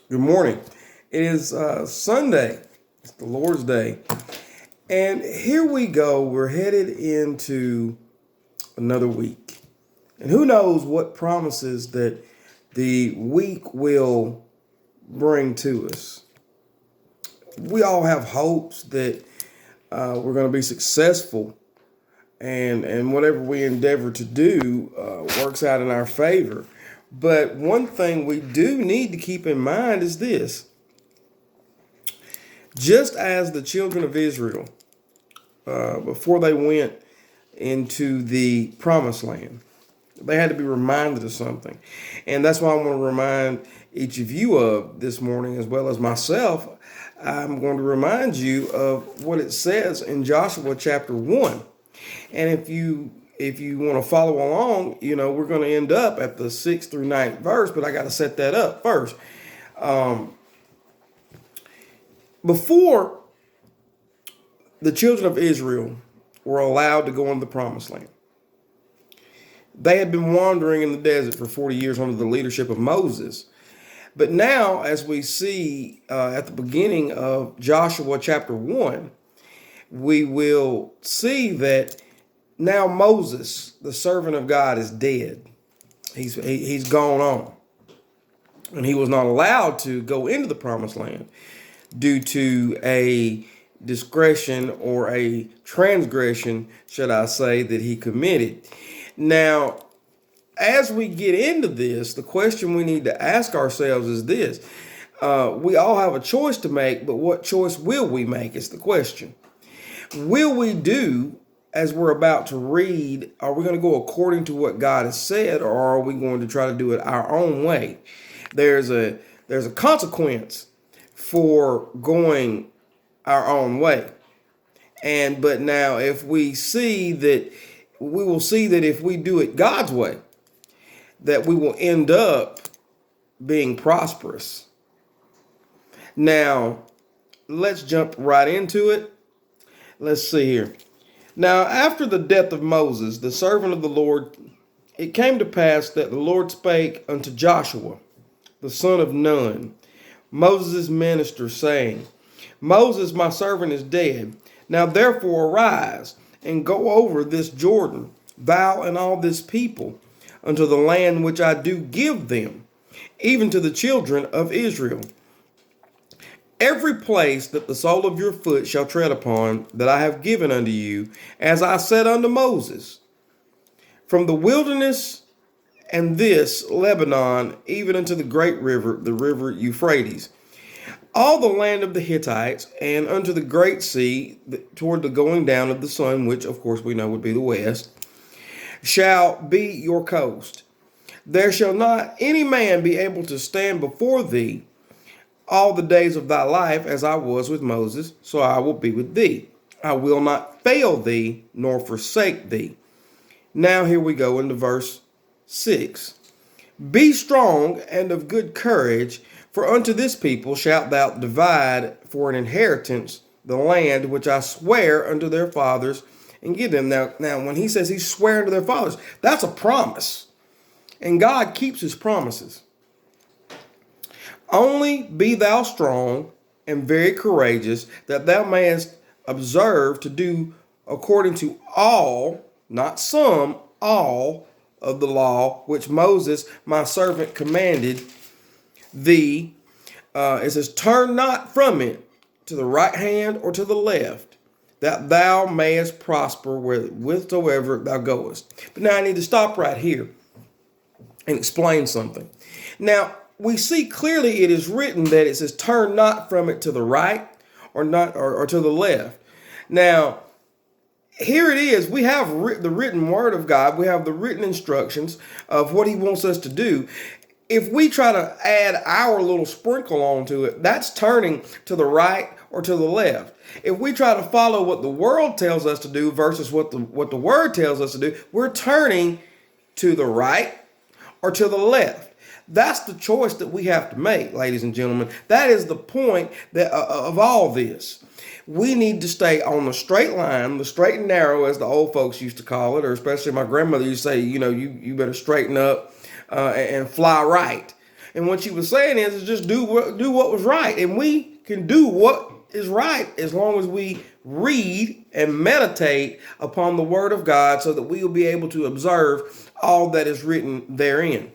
Good morning. It is Sunday. It's the Lord's Day. And here we go. We're headed into another week. And who knows what promises that the week will bring to us. We all have hopes that we're going to be successful and whatever we endeavor to do works out in our favor. But one thing we do need to keep in mind is this. Just as the children of Israel, before they went into the promised land, they had to be reminded of something. And that's why I want to remind each of you of this morning, as well as myself. I'm going to remind you of what it says in Joshua chapter 1. And if you want to follow along, we're going to end up at the 6th through 9th verse, but I got to set that up first. Before the children of Israel were allowed to go into the promised land, they had been wandering in the desert for 40 years under the leadership of Moses. But now, as we see at the beginning of Joshua chapter 1, we will see that now Moses, the servant of God, is dead. He's gone on. And he was not allowed to go into the promised land due to a discretion or a transgression, should I say, that he committed. Now, as we get into this, the question we need to ask ourselves is this. We all have a choice to make, but what choice will we make is the question. Will we do as we're about to read? Are we going to go according to what God has said, or are we going to try to do it our own way? There's a consequence for going our own way. But now if we see that, we will see that if we do it God's way, that we will end up being prosperous. Now, let's jump right into it. Let's see here. Now, after the death of Moses, the servant of the Lord, it came to pass that the Lord spake unto Joshua, the son of Nun, Moses' minister, saying, Moses, my servant, is dead. Now therefore arise and go over this Jordan, thou and all this people, unto the land which I do give them, even to the children of Israel. Every place that the sole of your foot shall tread upon, that I have given unto you, as I said unto Moses, from the wilderness and this Lebanon, even unto the great river, the river Euphrates, all the land of the Hittites, and unto the great sea, toward the going down of the sun, which of course we know would be the west, shall be your coast. There shall not any man be able to stand before thee all the days of thy life, as I was with Moses, so I will be with thee. I will not fail thee, nor forsake thee. Now here we go into verse 6. Be strong and of good courage, for unto this people shalt thou divide for an inheritance the land which I swear unto their fathers, and give them. Now when he says he's swearing to their fathers, that's a promise. And God keeps his promises. Only be thou strong and very courageous, that thou mayest observe to do according to all, not some, all of the law which Moses my servant commanded thee. It says, turn not from it to the right hand or to the left, that thou mayest prosper whithersoever thou goest. But now I need to stop right here and explain something. Now, we see clearly it is written that it says, turn not from it to the right or to the left. Now, here it is. We have the written word of God. We have the written instructions of what he wants us to do. If we try to add our little sprinkle onto it, that's turning to the right or to the left. If we try to follow what the world tells us to do versus what the word tells us to do, we're turning to the right or to the left. That's the choice that we have to make, ladies and gentlemen. That is the point of all this. We need to stay on the straight line, the straight and narrow, as the old folks used to call it, or especially my grandmother used to say, you better straighten up and fly right. And what she was saying is just do what was right. And we can do what is right as long as we read and meditate upon the word of God, so that we will be able to observe all that is written therein.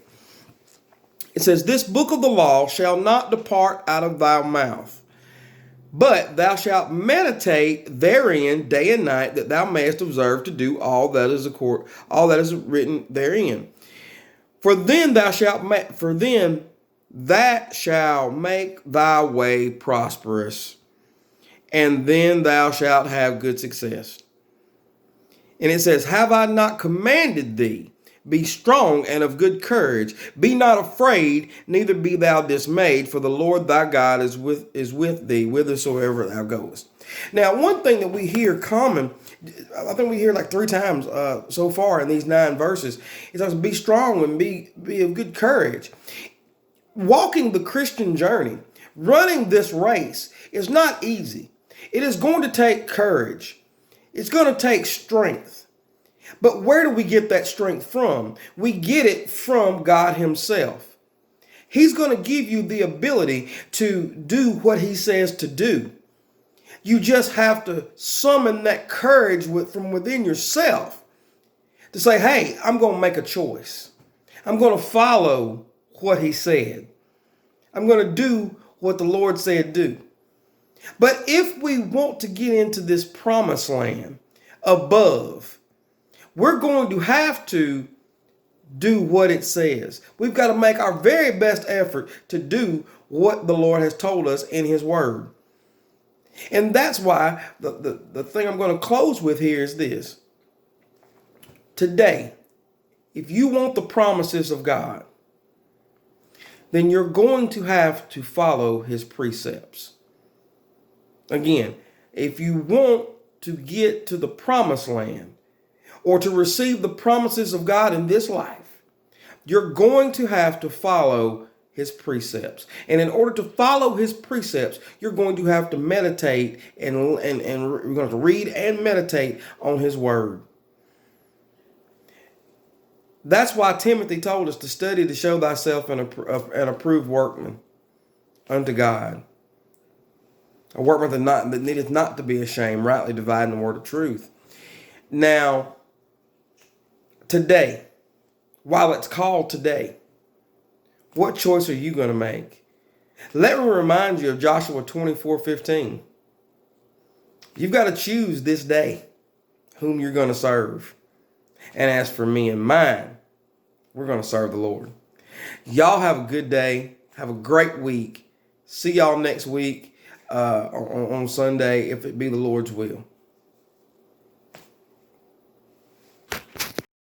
It says, this book of the law shall not depart out of thy mouth, but thou shalt meditate therein day and night, that thou mayest observe to do all that is written therein. For then that shall make thy way prosperous, and then thou shalt have good success. And it says, have I not commanded thee? Be strong and of good courage. Be not afraid, neither be thou dismayed, for the Lord thy God is with thee whithersoever thou goest. Now, one thing that we hear common, I think we hear like 3 times so far in these 9 verses, it says, be strong and be of good courage. Walking the Christian journey, running this race, is not easy. It is going to take courage. It's going to take strength. But where do we get that strength from? We get it from God himself. He's going to give you the ability to do what he says to do. You just have to summon that courage from within yourself to say, hey, I'm going to make a choice. I'm going to follow what he said. I'm going to do what the Lord said do. But if we want to get into this promised land above, we're going to have to do what it says. We've got to make our very best effort to do what the Lord has told us in his word. And that's why the thing I'm going to close with here is this. Today, if you want the promises of God, then you're going to have to follow his precepts. Again, if you want to get to the promised land, or to receive the promises of God in this life, you're going to have to follow his precepts. And in order to follow his precepts, you're going to have to meditate and we're going to read and meditate on his word. That's why Timothy told us to study to show thyself an approved workman unto God. A workman that needeth not to be ashamed, rightly dividing the word of truth. Now, today, while it's called today, what choice are you going to make? Let me remind you of Joshua 24:15. You've got to choose this day whom you're going to serve. And as for me and mine, we're going to serve the Lord. Y'all have a good day. Have a great week. See y'all next week on Sunday, if it be the Lord's will.